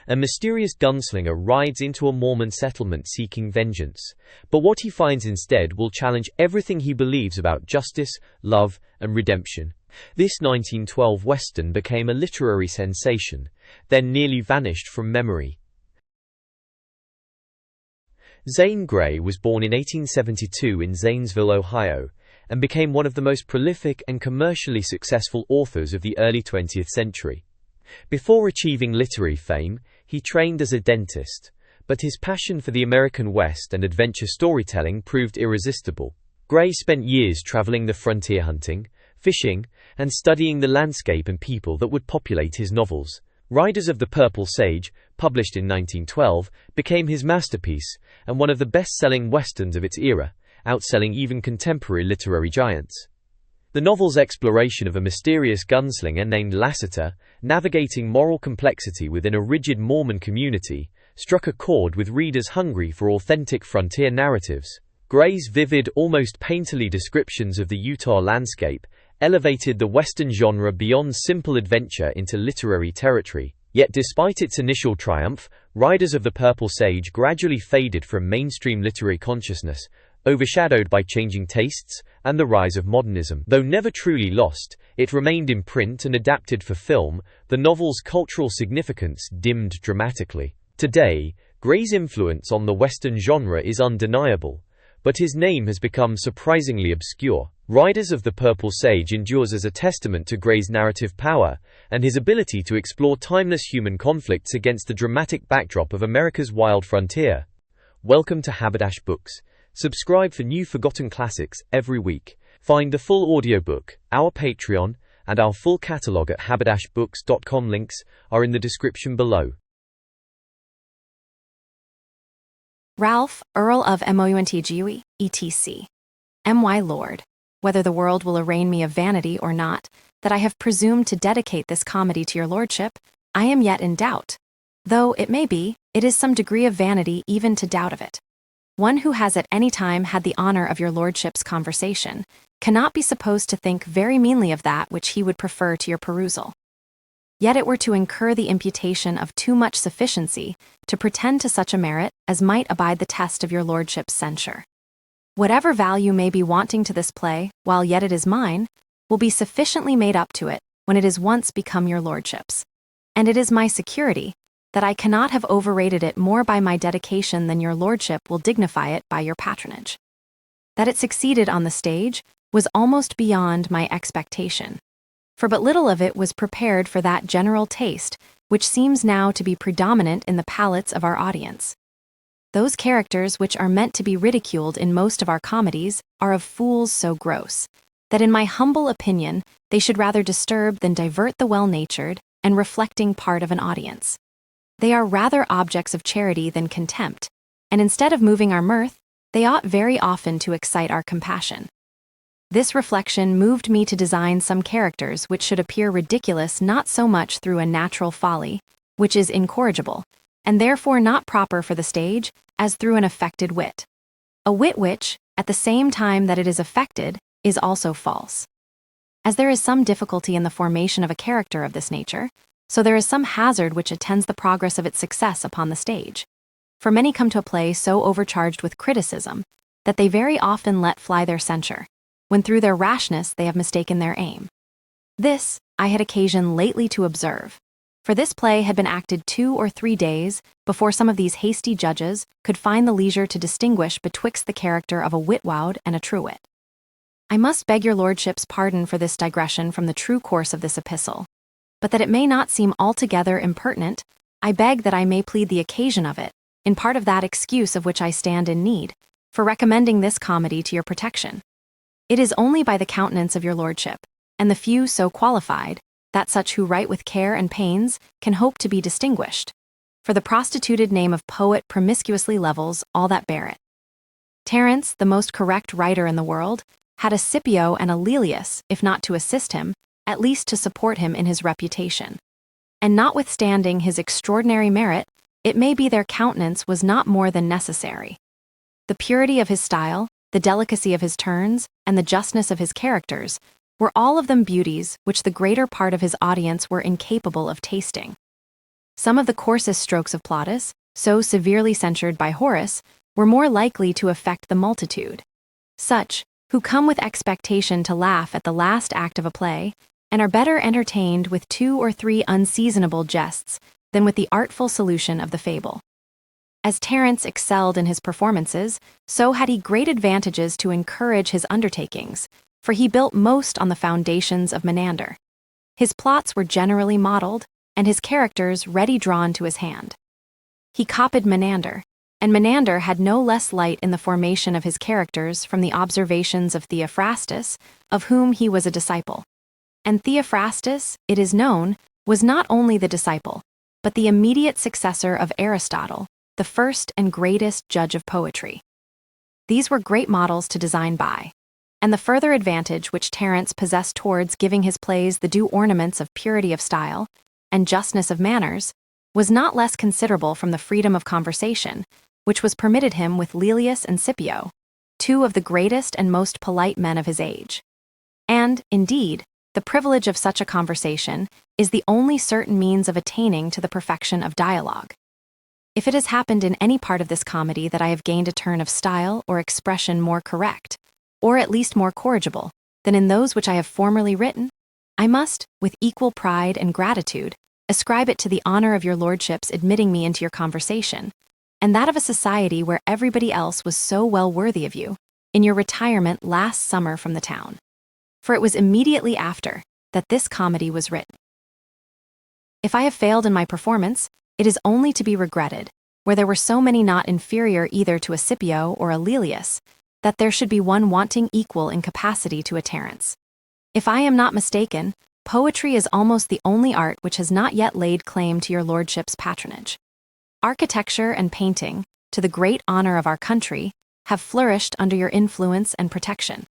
A mysterious gunslinger rides into a Mormon settlement seeking vengeance, but what he finds instead will challenge everything he believes about justice, love, and redemption. This 1912 Western became a literary sensation, then nearly vanished from memory. Zane Grey was born in 1872 in Zanesville, Ohio, and became one of the most prolific and commercially successful authors of the early 20th century. Before achieving literary fame, he trained as a dentist, but his passion for the American West and adventure storytelling proved irresistible. Grey spent years traveling the frontier hunting, fishing, and studying the landscape and people that would populate his novels. Riders of the Purple Sage, published in 1912, became his masterpiece and one of the best-selling westerns of its era, outselling even contemporary literary giants. The novel's exploration of a mysterious gunslinger named Lassiter, navigating moral complexity within a rigid Mormon community, struck a chord with readers hungry for authentic frontier narratives. Grey's vivid, almost painterly descriptions of the Utah landscape elevated the Western genre beyond simple adventure into literary territory. Yet despite its initial triumph, Riders of the Purple Sage gradually faded from mainstream literary consciousness, overshadowed by changing tastes and the rise of modernism. Though never truly lost, it remained in print and adapted for film. The novel's cultural significance dimmed dramatically. Today, Grey's influence on the Western genre is undeniable, but his name has become surprisingly obscure. Riders of the Purple Sage endures as a testament to Grey's narrative power and his ability to explore timeless human conflicts against the dramatic backdrop of America's wild frontier. Welcome to Haberdash Books. Subscribe for new forgotten classics every week. Find the full audiobook, our Patreon, and our full catalogue at haberdashbooks.com. Links are in the description below. Ralph, Earl of Montgue, etc. My Lord, whether the world will arraign me of vanity or not, that I have presumed to dedicate this comedy to your lordship, I am yet in doubt. Though, it may be, it is some degree of vanity even to doubt of it. One who has at any time had the honor of your lordship's conversation cannot be supposed to think very meanly of that which he would prefer to your perusal. Yet it were to incur the imputation of too much sufficiency to pretend to such a merit as might abide the test of your lordship's censure. Whatever value may be wanting to this play, while yet it is mine, will be sufficiently made up to it when it is once become your lordship's. And it is my security that I cannot have overrated it more by my dedication than your lordship will dignify it by your patronage. That it succeeded on the stage was almost beyond my expectation, for but little of it was prepared for that general taste which seems now to be predominant in the palates of our audience. Those characters which are meant to be ridiculed in most of our comedies are of fools so gross, that in my humble opinion they should rather disturb than divert the well-natured and reflecting part of an audience. They are rather objects of charity than contempt, and instead of moving our mirth, they ought very often to excite our compassion. This reflection moved me to design some characters which should appear ridiculous not so much through a natural folly, which is incorrigible, and therefore not proper for the stage, as through an affected wit. A wit which, at the same time that it is affected, is also false. As there is some difficulty in the formation of a character of this nature, so there is some hazard which attends the progress of its success upon the stage. For many come to a play so overcharged with criticism that they very often let fly their censure, when through their rashness they have mistaken their aim. This I had occasion lately to observe, for this play had been acted 2 or 3 days before some of these hasty judges could find the leisure to distinguish betwixt the character of a witwoud and a truewit. I must beg your lordship's pardon for this digression from the true course of this epistle, but that it may not seem altogether impertinent, I beg that I may plead the occasion of it, in part of that excuse of which I stand in need, for recommending this comedy to your protection. It is only by the countenance of your lordship, and the few so qualified, that such who write with care and pains can hope to be distinguished, for the prostituted name of poet promiscuously levels all that bear it. Terence, the most correct writer in the world, had a Scipio and a Lelius, if not to assist him, at least to support him in his reputation. And notwithstanding his extraordinary merit, it may be their countenance was not more than necessary. The purity of his style, the delicacy of his turns, and the justness of his characters were all of them beauties which the greater part of his audience were incapable of tasting. Some of the coarsest strokes of Plautus, so severely censured by Horace, were more likely to affect the multitude. Such, who come with expectation to laugh at the last act of a play, and are better entertained with 2 or 3 unseasonable jests than with the artful solution of the fable. As Terence excelled in his performances, so had he great advantages to encourage his undertakings, for he built most on the foundations of Menander. His plots were generally modeled, and his characters ready drawn to his hand. He copied Menander, and Menander had no less light in the formation of his characters from the observations of Theophrastus, of whom he was a disciple. And Theophrastus, it is known, was not only the disciple, but the immediate successor of Aristotle, the first and greatest judge of poetry. These were great models to design by, and the further advantage which Terence possessed towards giving his plays the due ornaments of purity of style and justness of manners was not less considerable from the freedom of conversation, which was permitted him with Lelius and Scipio, 2 of the greatest and most polite men of his age. And, indeed, the privilege of such a conversation is the only certain means of attaining to the perfection of dialogue. If it has happened in any part of this comedy that I have gained a turn of style or expression more correct, or at least more corrigible, than in those which I have formerly written, I must, with equal pride and gratitude, ascribe it to the honor of your lordship's admitting me into your conversation, and that of a society where everybody else was so well worthy of you, in your retirement last summer from the town. For it was immediately after that this comedy was written. If I have failed in my performance, it is only to be regretted, where there were so many not inferior either to a Scipio or a Lelius, that there should be one wanting equal in capacity to a Terence. If I am not mistaken, poetry is almost the only art which has not yet laid claim to your lordship's patronage. Architecture and painting, to the great honor of our country, have flourished under your influence and protection.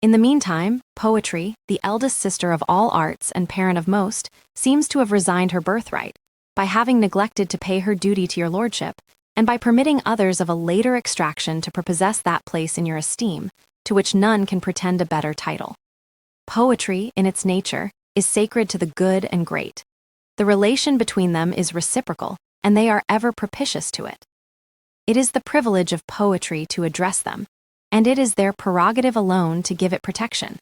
In the meantime, poetry, the eldest sister of all arts and parent of most, seems to have resigned her birthright, by having neglected to pay her duty to your lordship, and by permitting others of a later extraction to prepossess that place in your esteem, to which none can pretend a better title. Poetry, in its nature, is sacred to the good and great. The relation between them is reciprocal, and they are ever propitious to it. It is the privilege of poetry to address them, and it is their prerogative alone to give it protection.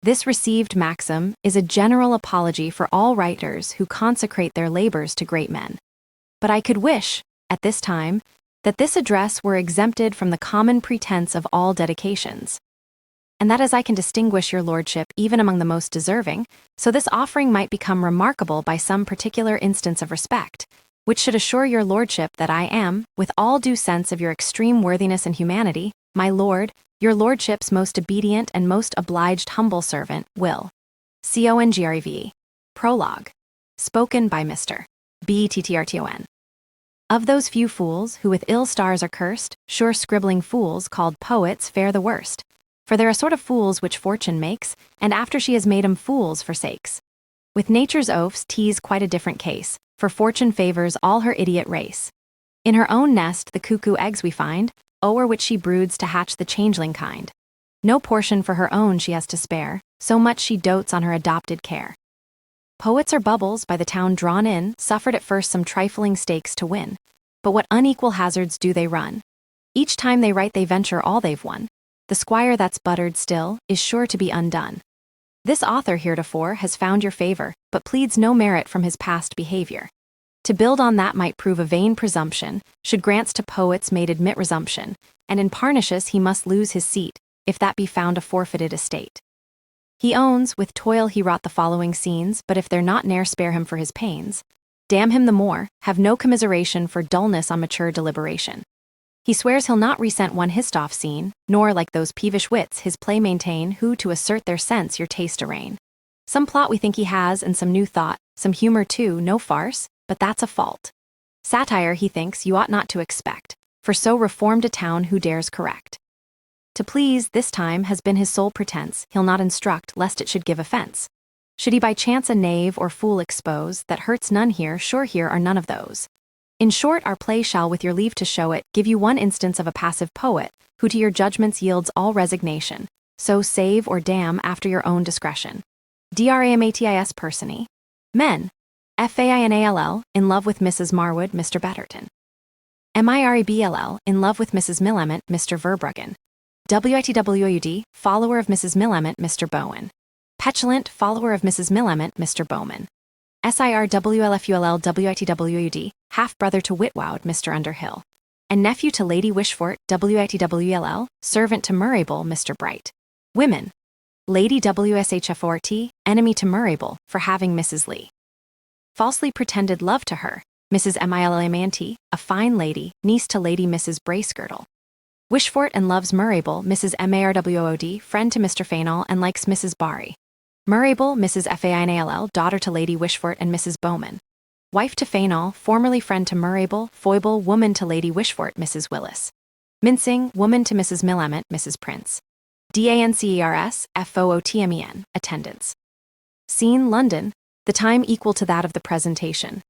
This received maxim is a general apology for all writers who consecrate their labors to great men. But I could wish, at this time, that this address were exempted from the common pretense of all dedications, and that as I can distinguish your lordship even among the most deserving, so this offering might become remarkable by some particular instance of respect, which should assure your lordship that I am, with all due sense of your extreme worthiness and humanity, my lord, your lordship's most obedient and most obliged humble servant, Will. Congreve. Prologue. Spoken by Mr. Bettrton. Of those few fools who with ill stars are cursed, sure scribbling fools called poets fare the worst. For they're a sort of fools which fortune makes, and after she has made 'em fools for sakes. With nature's oafs 'tis quite a different case, for fortune favors all her idiot race. In her own nest the cuckoo eggs we find, o'er which she broods to hatch the changeling kind. No portion for her own she has to spare, so much she dotes on her adopted care. Poets are bubbles by the town drawn in, suffered at first some trifling stakes to win. But what unequal hazards do they run? Each time they write they venture all they've won. The squire that's buttered still is sure to be undone. This author heretofore has found your favor, but pleads no merit from his past behavior. To build on that might prove a vain presumption, should grants to poets made admit resumption, and in Parnassus he must lose his seat, if that be found a forfeited estate. He owns, with toil he wrought the following scenes, but if they're not ne'er spare him for his pains, damn him the more, have no commiseration for dullness on mature deliberation. He swears he'll not resent one hissed off scene, nor, like those peevish wits, his play maintain, who to assert their sense your taste arraign. Some plot we think he has, and some new thought, some humor too, no farce, but that's a fault. Satire, he thinks, you ought not to expect, for so reformed a town who dares correct. To please, this time, has been his sole pretense, he'll not instruct, lest it should give offense. Should he by chance a knave or fool expose, that hurts none here, sure here are none of those. In short, our play shall, with your leave to show it, give you one instance of a passive poet, who to your judgments yields all resignation, so save or damn after your own discretion. Dramatis personi. Men. FAINALL, in love with Mrs. Marwood, Mr. Betterton. MIREBLL, in love with Mrs. Millamant, Mr. Verbruggen. WITWOUD, follower of Mrs. Millamant, Mr. Bowen. Petulant, follower of Mrs. Millamant, Mr. Bowman. SIRWLFULL WITWOUD, half-brother to Witwoud, Mr. Underhill. And nephew to Lady Wishfort, WITWLL, servant to Murrayball, Mr. Bright. Women. Lady WSHFORT, enemy to Murrayball, for having Mrs. Lee. Falsely pretended love to her, Mrs. Millamant, a fine lady, niece to Lady Mrs. Bracegirdle. Wishfort and loves Murrayball, Mrs. MARWOD, friend to Mr. Fainall and likes Mrs. Barry. Murrayball, Mrs. FAINALL, daughter to Lady Wishfort and Mrs. Bowman. Wife to Fainall, formerly friend to Murrayball, foible, woman to Lady Wishfort, Mrs. Willis. Mincing, woman to Mrs. Millamant, Mrs. Prince. DANCERS, FOOTMEN, attendance. Scene, London, the time equal to that of the presentation.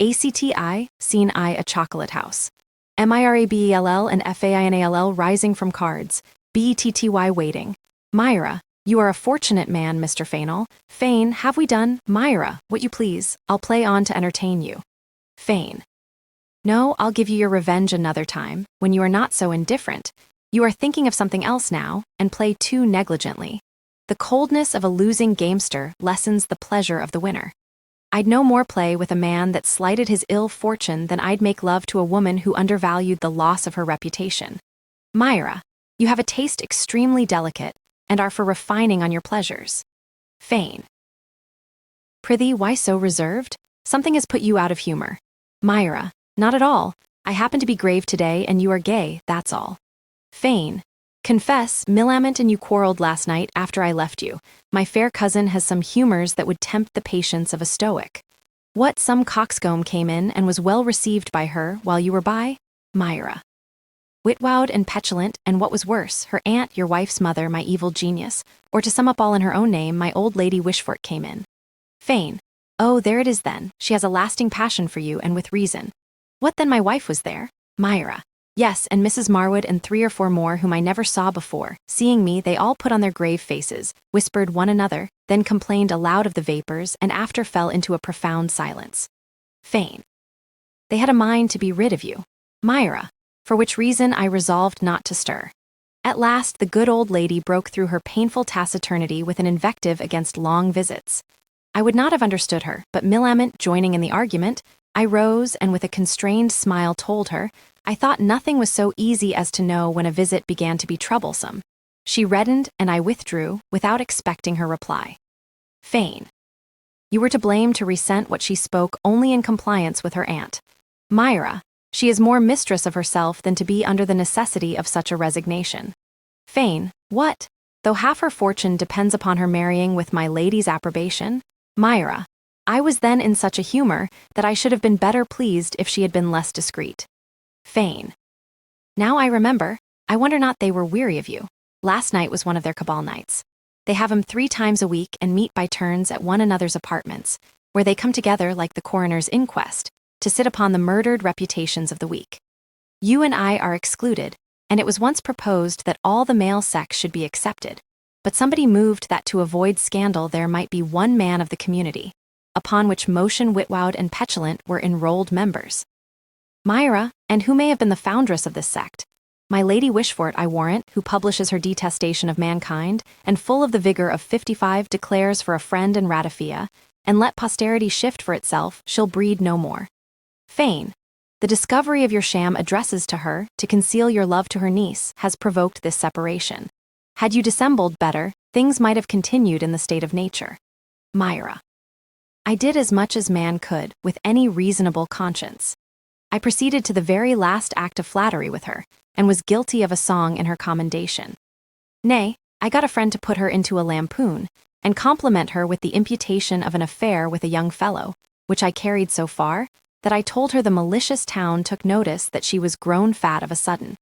ACTI, scene I, a chocolate house. MIRABELL and FAINALL rising from cards. BETTY waiting. Myra, you are a fortunate man, Mr. Fainall. Fain, have we done? Myra, what you please. I'll play on to entertain you. Fain. No, I'll give you your revenge another time, when you are not so indifferent. You are thinking of something else now, and play too negligently. The coldness of a losing gamester lessens the pleasure of the winner. I'd no more play with a man that slighted his ill fortune than I'd make love to a woman who undervalued the loss of her reputation. Myra, you have a taste extremely delicate, and are for refining on your pleasures. Fain. Prithee, why so reserved? Something has put you out of humor. Myra, not at all. I happen to be grave today, and you are gay, that's all. Fain. Confess, Millamant and you quarreled last night after I left you. My fair cousin has some humors that would tempt the patience of a stoic. What, some coxcomb came in and was well received by her while you were by? Myra. Witwoud and petulant, and what was worse, her aunt, your wife's mother, my evil genius, or to sum up all in her own name, my old Lady Wishfort came in. Fain. Oh, there it is then, she has a lasting passion for you, and with reason. What then, my wife was there? Myra. Yes, and Mrs. Marwood and 3 or 4 more whom I never saw before. Seeing me, they all put on their grave faces, whispered one another, then complained aloud of the vapors, and after fell into a profound silence. Fain. They had a mind to be rid of you. Myra. For which reason I resolved not to stir. At last the good old lady broke through her painful taciturnity with an invective against long visits. I would not have understood her, but Millamant joining in the argument, I rose and with a constrained smile told her, I thought nothing was so easy as to know when a visit began to be troublesome. She reddened, and I withdrew, without expecting her reply. Fain. You were to blame to resent what she spoke only in compliance with her aunt. Myra. She is more mistress of herself than to be under the necessity of such a resignation. Fain. What? Though half her fortune depends upon her marrying with my lady's approbation? Myra. I was then in such a humor that I should have been better pleased if she had been less discreet. Fain. Now I remember, I wonder not they were weary of you. Last night was one of their cabal nights. They have 'em 3 times a week and meet by turns at one another's apartments, where they come together like the coroner's inquest, to sit upon the murdered reputations of the week. You and I are excluded, and it was once proposed that all the male sex should be accepted, but somebody moved that to avoid scandal there might be one man of the community, upon which Motion, Witwoud, and Petulant were enrolled members. Myra, and who may have been the foundress of this sect? My Lady Wishfort, I warrant, who publishes her detestation of mankind, and full of the vigor of 55 declares for a friend and ratifia, and let posterity shift for itself, she'll breed no more. Fain. The discovery of your sham addresses to her, to conceal your love to her niece, has provoked this separation. Had you dissembled better, things might have continued in the state of nature. Myra. I did as much as man could, with any reasonable conscience. I proceeded to the very last act of flattery with her, and was guilty of a song in her commendation. Nay, I got a friend to put her into a lampoon, and compliment her with the imputation of an affair with a young fellow, which I carried so far, that I told her the malicious town took notice that she was grown fat of a sudden,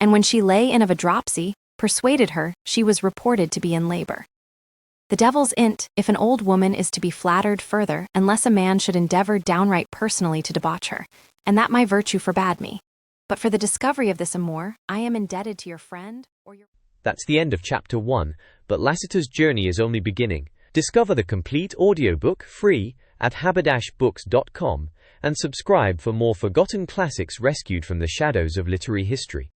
and when she lay in of a dropsy, persuaded her she was reported to be in labor. The devil's in't, if an old woman is to be flattered further, unless a man should endeavor downright personally to debauch her, and that my virtue forbade me. But for the discovery of this amour, I am indebted to your friend, or your... That's the end of Chapter 1, but Lassiter's journey is only beginning. Discover the complete audiobook, free, at haberdashbooks.com and subscribe for more forgotten classics rescued from the shadows of literary history.